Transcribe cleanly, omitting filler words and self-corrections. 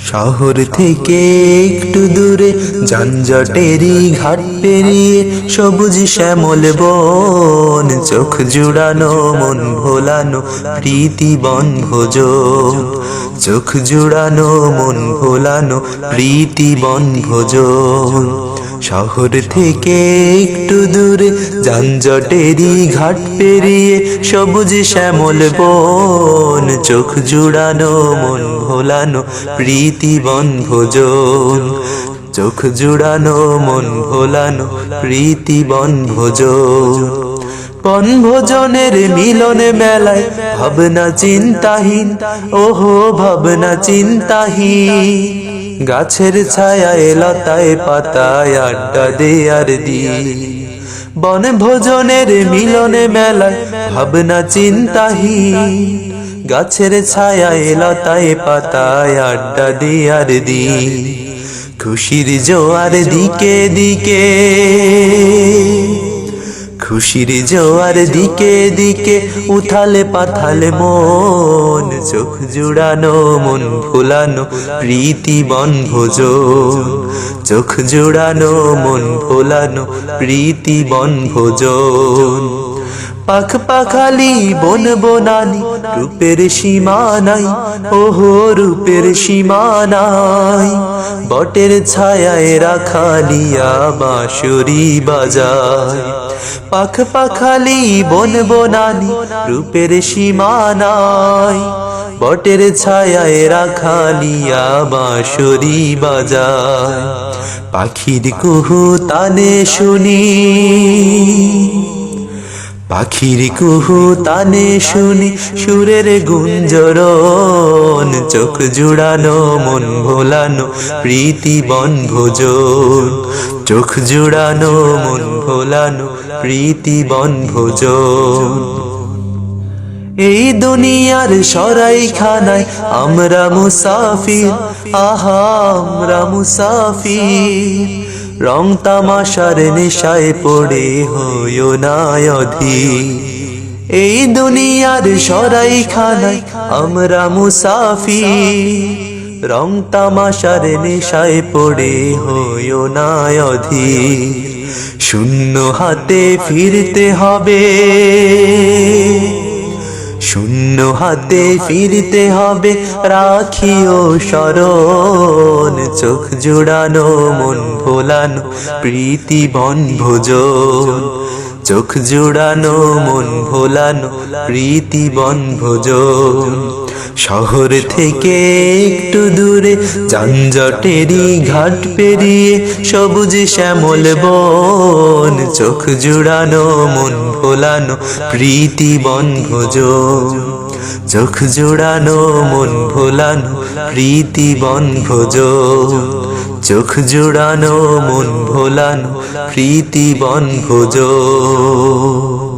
শহর থেকে একটু দূরে যানজটেরই ঘাট পেরিয়ে সবুজ শ্যামল বন, চোখ জুড়ানো মন ভোলানো প্রীতি বন ভোজন, চোখ জুড়ানো মন ভোলানো প্রীতি বন ভোজন। শহর থেকে একটু দূরে যানজটেরই ঘাট পেরিয়ে সবুজ শ্যামল বন, চোখ জুড়ানো মন ভোলানো প্রীতি বন ভোজন, চোখ জুড়ানো মন ভোলানো প্রীতি বন ভোজন। বনভোজনের মিলনে মেলায় ভাবনা চিন্তাহীন, ওহো ভাবনা চিন্তাহীন, গাছের ছায়ায় লতায় পাতায় আড্ডা দেয়ার দি। বনভোজনের মিলনে মেলায় ভাবনা চিন্তাহীন, গাছের ছায়ায় লতায় পাতায় আড্ডা দেয়ার দি। খুশির জোয়ার দিকে দিকে, খুশির জোয়ার দিকে দিকে উথালে পাথালে মন, চোখ জুড়ানো মন ভোলানো প্রীতি বন ভোজন, চোখ জুড়ানো মন ভোলানো প্রীতি বন ভোজন। পাখ পাখালি বন বনানি রূপের সীমা নাই, ওহো রূপের সীমা নাই, বটের ছায়ায় রাখালিয়া বাঁশুরি বাজায়। পাখ পাখালি বন বনানি রূপের সীমা নাই, বটের ছায়ায় রাখালিয়া বাঁশুরি বাজায়। পাখির কুহু তানে শুনি, পাখির কুহু তানে শুনি সুরের গুঞ্জরণ, চোখ জুড়ানো মন ভোলানো প্রীতি বন ভোজন, চোখ জুড়ানো মন ভোলানো প্রীতি বন ভোজন। এই দুনিয়ার সরাইখানায় আমরা মুসাফির, আহা আমরা মুসাফির, রং তামাশার নেশায় পড়ে হইও না অধীর। এই দুনিয়ার সরাইখানায় আমরা মুসাফির, রং তামাশার নেশায় পড়ে হইও না অধীর। শূন্য হাতে ফিরতে হবে, শূন্য হাতে ফিরতে হবে রাখিও স্মরণ, চোখ জুড়ানো মন ভোলানো প্রীতি বন ভোজন, চোখ জুড়ানো মন ভোলানো প্রীতি বন ভোজন। শহর থেকে একটু দূরে যানজটেরই ঘাট পেরিয়ে সবুজ শ্যামল বন, চোখ জুড়ানো মন ভোলানো প্রীতি বন ভোজন, চোখ জুড়ানো মন ভোলানো প্রীতি বন ভোজন, চোখ জুড়ানো মন ভোলানো প্রীতি বন ভোজন।